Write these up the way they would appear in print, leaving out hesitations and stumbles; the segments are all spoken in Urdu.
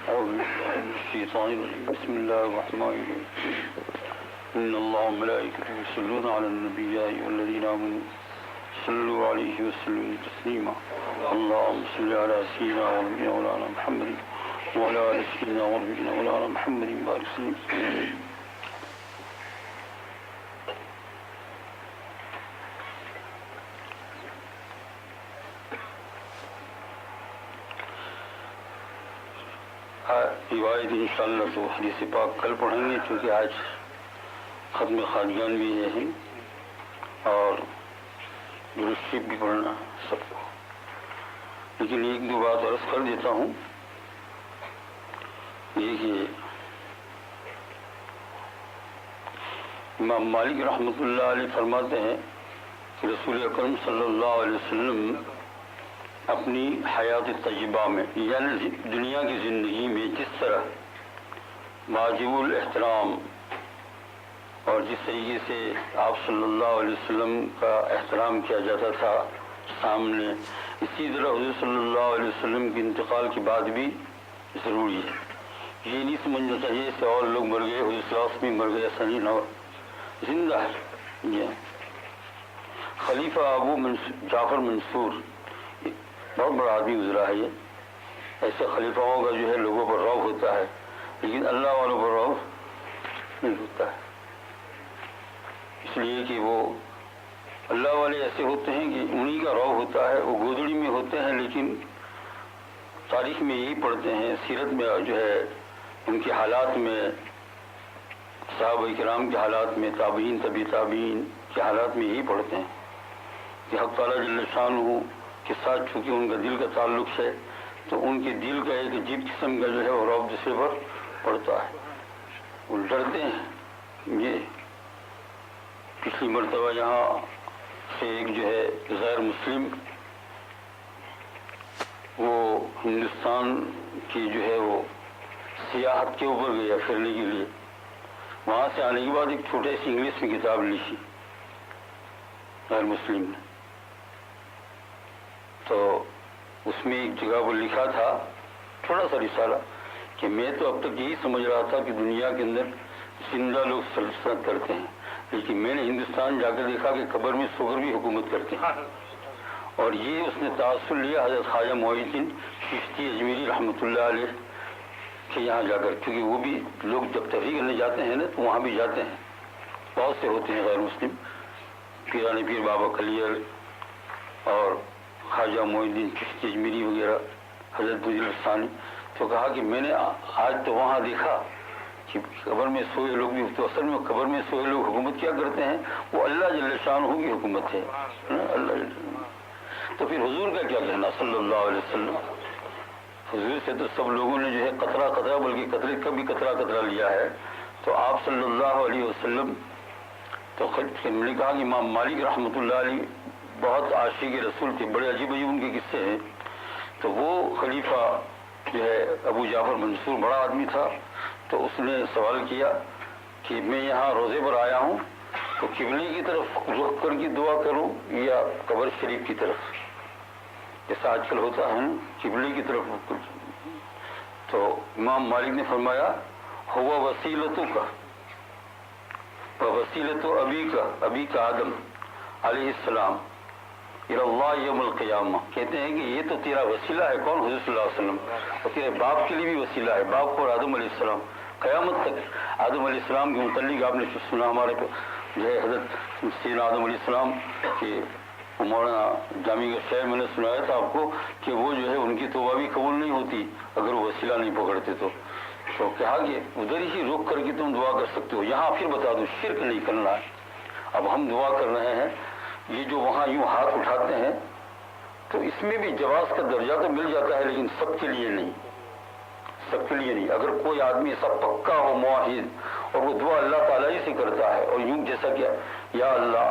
أعوذ بالله من الشيطان الرجيم بسم الله الرحمن الرحيم إن الله وملائكته يصلون على النبي يا أيها الذين آمنوا صلوا عليه وسلموا تسليما اللهم صل على سيدنا ونبينا مولانا محمد وعلى آل سيدنا ونبينا مولانا محمد بارك وسلم. روایت انشاءاللہ تو حدیث پاک کل پڑھیں گے چونکہ آج ختم خادیان بھی ہے اور درود شریف بھی پڑھنا سب کو، لیکن ایک دو بات عرض کر دیتا ہوں یہ کہ امام مالک رحمۃ اللہ علیہ فرماتے ہیں کہ رسول اکرم صلی اللہ علیہ وسلم اپنی حیات طیبہ میں یعنی دنیا کی زندگی میں جس طرح واجب الاحترام اور جس طریقے سے آپ صلی اللہ علیہ وسلم کا احترام کیا جاتا تھا سامنے، اسی طرح حضور صلی اللہ علیہ وسلم کے انتقال کے بعد بھی ضروری ہے. یہ نہیں سمجھنا چاہیے کہ اور لوگ مر گئے، حضور صلی اللہ علیہ وسلم مر گئے، ایسا نہیں، نہ زندہ ہے. خلیفہ ابو جعفر منصور بہت بڑا آدمی گزرا ہے. یہ ایسے خلیفاؤں کا جو ہے لوگوں پر رعب ہوتا ہے، لیکن اللہ والوں پر رعب نہیں ہوتا ہے، اس لیے کہ وہ اللہ والے ایسے ہوتے ہیں کہ انہی کا رعب ہوتا ہے. وہ گودڑی میں ہوتے ہیں لیکن تاریخ میں یہی پڑھتے ہیں، سیرت میں جو ہے ان کے حالات میں، صحابہ کرام کے حالات میں، تابعین طبی تابعین کے حالات میں یہی پڑھتے ہیں کہ حق تعالیٰ جل شانہ کے ساتھ چونکہ ان کا دل کا تعلق ہے تو ان کے دل کا ایک عجیب قسم کا جو ہے وہ رعب دوسرے پر پڑتا ہے، وہ ڈرتے ہیں. یہ پچھلی مرتبہ یہاں سے ایک جو ہے غیر مسلم وہ ہندوستان کی جو ہے وہ سیاحت کے اوپر گیا پھرنے کے لیے. وہاں سے آنے کے بعد ایک چھوٹے سی انگلش میں کتاب لکھی غیر مسلم نے، تو اس میں ایک جگہ پر لکھا تھا تھوڑا سا رسالہ کہ میں تو اب تک یہی سمجھ رہا تھا کہ دنیا کے اندر زندہ لوگ سلطنت کرتے ہیں، لیکن میں نے ہندوستان جا کر دیکھا کہ قبر میں سو کر بھی حکومت کرتے ہیں. اور یہ اس نے تاثر لیا حضرت خواجہ معین الدین چشتی اجمیری رحمۃ اللہ علیہ کہ یہاں جا کر، کیونکہ وہ بھی لوگ جب تفریح کرنے جاتے ہیں نا تو وہاں بھی جاتے ہیں، بہت سے ہوتے ہیں غیر مسلم، پیران پیر بابا کلیئر اور خواجہ معین الدین چشتی اجمیری وغیرہ، حضرت بزرگ ثانی. تو کہا کہ میں نے آج تو وہاں دیکھا کہ قبر میں سوئے لوگ بھی، تو اصل میں قبر میں سوئے لوگ حکومت کیا کرتے ہیں؟ وہ اللہ جل شانہ کی حکومت ہے. اللہ جل شانہ. تو پھر حضور کا کیا کہنا صلی اللہ علیہ وسلم؟ حضور سے تو سب لوگوں نے جو ہے قطرہ قطرہ بلکہ قطرے کا بھی قطرہ قطرہ لیا ہے. تو آپ صلی اللہ علیہ وسلم تو میں نے کہا کہ امام مالک رحمۃ اللہ علیہ بہت عاشق رسول تھے، بڑے عجیب عجیب ان کے قصے ہیں. تو وہ خلیفہ جو ہے ابو جعفر منصور بڑا آدمی تھا، تو اس نے سوال کیا کہ میں یہاں روزے پر آیا ہوں تو قبلے کی طرف رخ کر کے دعا کروں یا قبر شریف کی طرف، جیسا آج کل ہوتا ہے قبلے کی طرف رخ کر. تو امام مالک نے فرمایا ہوا وسیلتوں کا وسیلت ابی کا آدم علیہ السلام اللہ یوم القیامہ. کہتے ہیں کہ یہ تو تیرا وسیلہ ہے. کون؟ حضور صلی اللہ علیہ وسلم. اور تیرے باپ کے لیے بھی وسیلہ ہے، باپ کو آدم علیہ السلام قیامت تک. آدم علیہ السلام کے متعلق آپ نے سنا ہمارے جو ہے حضرت سیدنا آدم علیہ السلام کے مولانا جامع کا شعر میں نے سنایا تھا آپ کو کہ وہ جو ہے ان کی توبہ بھی قبول نہیں ہوتی اگر وہ وسیلہ نہیں پکڑتے. تو کہا کہ ادھر ہی رک کر کے تم دعا کر سکتے ہو. یہاں پھر بتا دوں شرک نہیں کرنا ہے. اب ہم دعا کر رہے ہیں، یہ جو وہاں یوں ہاتھ اٹھاتے ہیں تو اس میں بھی جواز کا درجہ تو مل جاتا ہے، لیکن سب کے لیے نہیں، سب کے لیے نہیں. اگر کوئی آدمی ایسا پکا ہو موحد اور وہ دعا اللہ تعالیٰ ہی سے کرتا ہے اور یوں جیسا کہ یا اللہ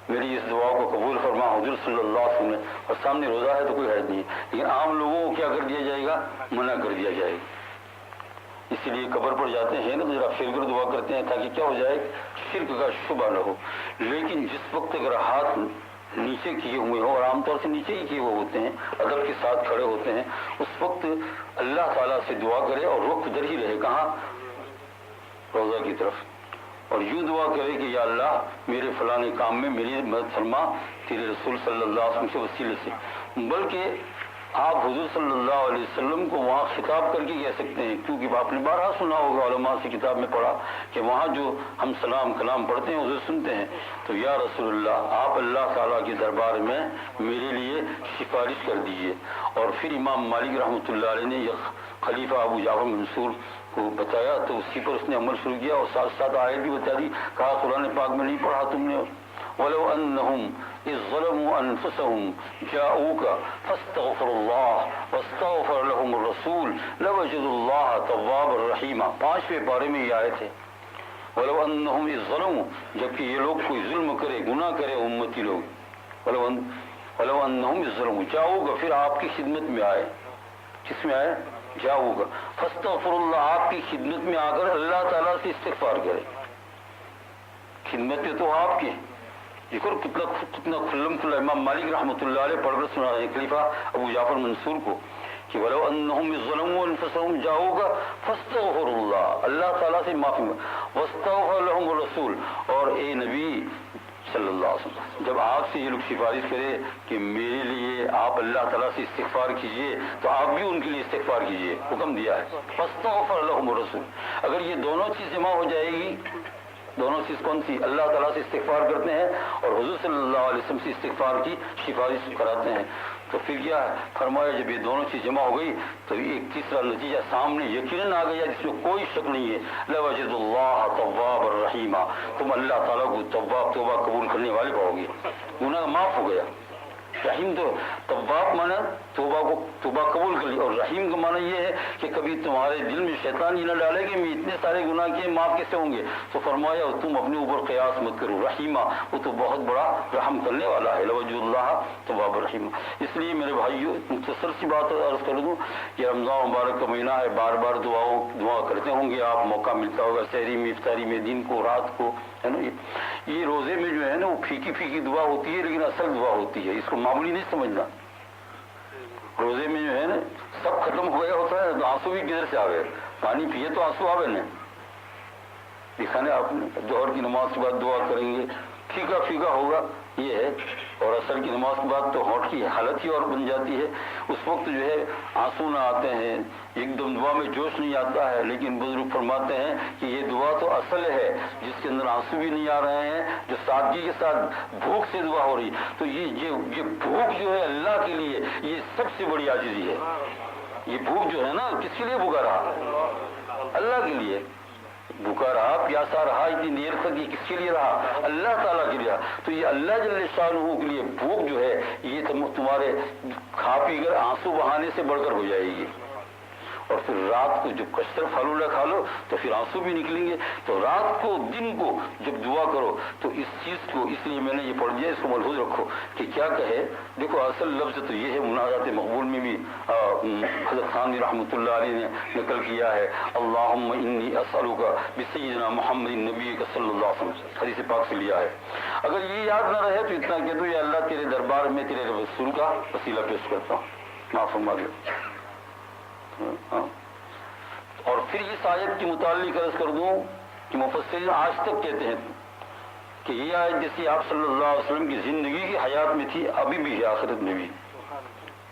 میری اس دعا کو قبول فرما حضور صلی اللہ علیہ وسلم، اور سامنے روزہ ہے تو کوئی حرج نہیں. لیکن عام لوگوں کو کیا کر دیا جائے گا؟ منع کر دیا جائے گا. اسی لیے قبر پر جاتے ہیں نا تو ذرا پھر کر دعا کرتے ہیں تاکہ کیا ہو جائے؟ شرک کا شبہ نہ ہو. لیکن جس وقت اگر ہاتھ نیچے کیے ہوئے ہو، اور عام طور سے نیچے ہی کیے ہوئے ہوتے ہیں، ادب کے ساتھ کھڑے ہوتے ہیں، اس وقت اللہ تعالیٰ سے دعا کرے اور رخ ادھر ہی رہے، کہاں؟ روزہ کی طرف، اور یوں دعا کرے کہ یا اللہ میرے فلاں کام میں میری مدد فرما تیرے رسول صلی اللہ علیہ وسلم کے وسیلے سے۔ بلکہ آپ حضور صلی اللہ علیہ وسلم کو وہاں خطاب کر کے کہہ سکتے ہیں، کیونکہ آپ نے بارہا سنا ہوگا، علماء سے کتاب میں پڑھا کہ وہاں جو ہم سلام کلام پڑھتے ہیں حضور سنتے ہیں، تو یا رسول اللہ آپ اللہ تعالیٰ کے دربار میں میرے لیے سفارش کر دیجئے۔ اور پھر امام مالک رحمۃ اللہ علیہ نے یہ خلیفہ ابو جعفر منصور کو بتایا تو اسی پر اس نے عمل شروع کیا، اور ساتھ ساتھ آیت بھی بتا دی، کہا قرآن پاک میں نہیں پڑھا تم نے؟ وَلَوْ أَنَّهُمْ إِذْ ظَلَمُوا أَنفُسَهُمْ جَاءُوكَ فَاسْتَغْفَرُوا اللَّهَ وَاسْتَغْفَرَ لَهُمُ الرَّسُولُ لَوَجَدُوا اللَّهَ تَوَّابًا رَحِيمًا۔ 5ویں پارے میں یہ آیت ہے، وَلَوْ أَنَّهُمْ إِذْ ظَلَمُوا، جبکہ یہ لوگ کوئی ظلم کرے، گناہ کرے امتی لوگ، وَلَوْ أَنَّهُمْ إِذْ ظَلَمُوا جَاءُوكَ، پھر آپ کی خدمت میں آئے، کس میں آئے؟ جاؤگا، فاستغفر اللہ، آپ کی خدمت میں آ کر اللہ تعالیٰ سے استغفار کرے۔ خدمت میں تو آپ کی دیکھو کتنا کھلم کھلا امام مالک رحمۃ اللہ علیہ پڑھ کر سنا رہے ہیں خلیفہ ابو جعفر منصور کو کہ وَلَوْ أَنَّهُمْ ظَلَمُوا أَنفُسَهُمْ جَاءُوكَ فَاسْتَغْفَرُوا اللَّهَ، اللہ تعالیٰ سے معافی مانگو، وَاسْتَغْفَرَ لَهُمُ الرَّسُولُ، اور اے نبی صلی اللہ علیہ وسلم جب آپ سے یہ لوگ سفارش کرے کہ میرے لیے آپ اللہ تعالیٰ سے استغفار کیجئے تو آپ بھی ان کے لیے استغفار کیجئے، حکم دیا ہے، فَاسْتَغْفَرَ لَهُمُ الرَّسُولُ۔ اگر یہ دونوں چیز جمع ہو جائے گی، دونوں چیز کون سی؟ اللہ تعالیٰ سے استغفار کرتے ہیں اور حضور صلی اللہ علیہ وسلم سے استغفار کی سفارش کراتے ہیں، تو پھر کیا ہے؟ فرمایا جب یہ دونوں چیز جمع ہو گئی تو ایک تیسرا نتیجہ سامنے یقیناً آ گیا جس میں کوئی شک نہیں ہے، لَوَجَدُوا اللَّهَ تَوَّابًا رَحِيمًا، تم اللہ تعالیٰ کو تواب توبہ قبول کرنے والے پاؤ گے، گناہ معاف ہو گیا۔ رحیم تو تواب مانا توبہ قبول کر لی، اور رحیم کا معنی یہ ہے کہ کبھی تمہارے دل میں شیطان یہ نہ ڈالے کہ میں اتنے سارے گناہ کیے معاف کیسے ہوں گے، تو فرمایا تم اپنے اوپر قیاس مت کرو، رحیمہ وہ تو بہت بڑا رحم کرنے والا ہے، لوجہ اللہ تواب رحیم۔ اس لیے میرے بھائیو مختصر سی بات عرض کر دوں کہ رمضان مبارک کا مہینہ ہے، بار بار دعا کرتے ہوں گے آپ، موقع ملتا ہوگا سحری میں، افطاری میں، دن کو، رات کو، ہے نا۔ یہ روزے میں جو ہے نا وہ پھیکی پھیکی دعا ہوتی ہے لیکن اصل دعا ہوتی ہے، اس کو معمولی نہیں سمجھنا۔ روزے میں جو ہے نا سب ختم ہو گیا ہوتا ہے تو آنسو بھی کدھر سے آ گئے، پانی پیے تو آنسو آ گئے، دکھانے آپ نے ظہر کی نماز کے بعد دعا کریں گے، پھیکا پھیکا ہوگا یہ ہے، اور عصر کی نماز کے بعد تو ہونٹ کی حالت ہی اور بن جاتی ہے، اس وقت جو ہے آنسو نہ آتے ہیں، ایک دم دعا میں جوش نہیں آتا ہے، لیکن بزرگ فرماتے ہیں کہ یہ دعا تو اصل ہے جس کے اندر آنسو بھی نہیں آ رہے ہیں، جو سادگی کے ساتھ بھوک سے دعا ہو رہی، تو یہ بھوک جو ہے اللہ کے لیے یہ سب سے بڑی عاجزی ہے۔ یہ بھوک جو ہے نا کس کے لیے بھوکا رہا؟ اللہ کے لیے بھوکا رہا، پیاسا رہا، اتنی دیر تک یہ کس کے لیے رہا؟ اللہ تعالیٰ کے لیے رہا۔ تو یہ اللہ جل شانہ کے لیے بھوک جو ہے یہ تمہارے کھا پی کر آنسو بہانے سے بڑھ کر ہو جائے گی، اور پھر رات کو جب کثر پھلوڑا کھا لو تو پھر آنسو بھی نکلیں گے۔ تو رات کو دن کو جب دعا کرو تو اس چیز کو، اس لیے میں نے یہ پڑھ دیا، اس کو ملحوظ رکھو کہ کیا کہے۔ دیکھو اصل لفظ تو یہ ہے، مناجات مقبول میں بھی حضرت خانوی رحمۃ اللہ علیہ نے نقل کیا ہے، اللہم انی اسألک بسیدنا محمد نبی صلی اللہ علیہ وسلم، حدیث پاک سے لیا ہے۔ اگر یہ یاد نہ رہے تو اتنا کہہ دو، یا اللہ تیرے دربار میں تیرے رسول کا وسیلہ پیش کرتا ہوں، معاف فرما دو۔ اور پھر اس آیت کے متعلق عرض کر دوں کہ مفسرین آج تک کہتے ہیں کہ یہ آیت جیسی آپ صلی اللہ علیہ وسلم کی زندگی کی حیات میں تھی، ابھی بھی ہے آخرت میں بھی،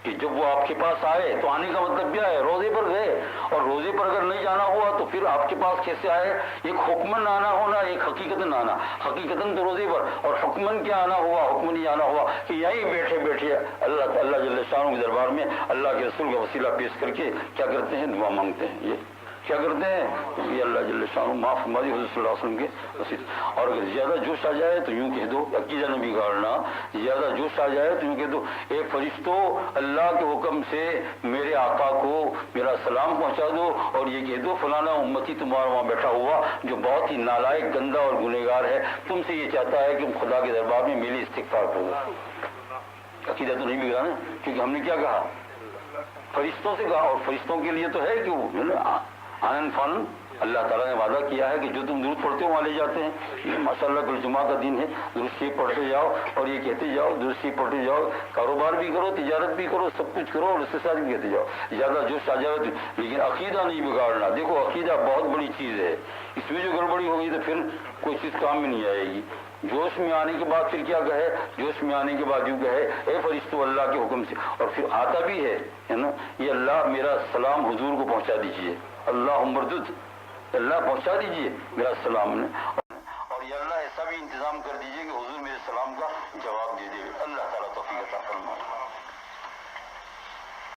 کہ جب وہ آپ کے پاس آئے تو آنے کا مطلب کیا ہے؟ روزے پر گئے، اور روزے پر اگر نہیں جانا ہوا تو پھر آپ کے پاس کیسے آئے؟ ایک حکمن آنا ہونا، ایک حقیقتاً آنا، حقیقتاً تو روزے پر، اور حکمن کیا آنا ہوا؟ حکمن یہ آنا ہوا کہ یہیں بیٹھے بیٹھے اللہ جل شانہ کے دربار میں اللہ کے رسول کا وسیلہ پیش کر کے کیا کرتے ہیں؟ دعا مانگتے ہیں۔ یہ کیا کرتے ہیں؟ یہ اللہ جل شانہ معاف فرما دی، حضور صلی اللہ علیہ وسلم کے وسیلے۔ اور اگر زیادہ جوش آ جائے تو یوں کہہ دو، عقیدہ نہ بگاڑنا، زیادہ جوش آ جائے تو یوں کہہ دو، اے فرشتوں اللہ کے حکم سے میرے آقا کو میرا سلام پہنچا دو، اور یہ کہہ دو فلانا امتی تمہارا وہاں بیٹھا ہوا جو بہت ہی نالائق، گندا اور گنہگار ہے، تم سے یہ چاہتا ہے کہ خدا کے دربار میں میری استغفار کرو۔ عقیدہ تو نہیں بگڑانا، کیونکہ ہم نے کیا کہا؟ فرشتوں سے کہا، اور فرشتوں کے لیے تو ہے کہ وہ آنن فانن اللہ تعالیٰ نے وعدہ کیا ہے کہ جو تم درود پڑھتے ہو وہاں لے جاتے ہیں. یہ ماشاءاللہ کل جمعہ کا دن ہے, درود شریف پڑھتے جاؤ اور یہ کہتے جاؤ, درود شریف پڑھتے جاؤ, کاروبار بھی کرو, تجارت بھی کرو, سب کچھ کرو اور اس کے ساتھ بھی کہتے جاؤ, زیادہ جوش آ جائے لیکن عقیدہ نہیں بگاڑنا. دیکھو عقیدہ بہت بڑی چیز ہے, اس میں جو گڑبڑی ہوگی تو پھر کوئی چیز کام میں نہیں آئے گی. جوش میں آنے کے بعد پھر کیا کہے, جوش میں آنے کے بعد یوں کہے اے فرشتوں اللہ کے حکم سے, اور پھر آتا بھی ہے نا, یہ اللہ میرا سلام حضور کو پہنچا دیجئے, اللہ مردد, اللہ پہنچا دیجئے میرا سلام نے, اور یہ اللہ ایسا بھی انتظام کر دیجئے کہ حضور میرے سلام کا جواب دے دے. اللہ تعالیٰ توفیق عطا فرمائے.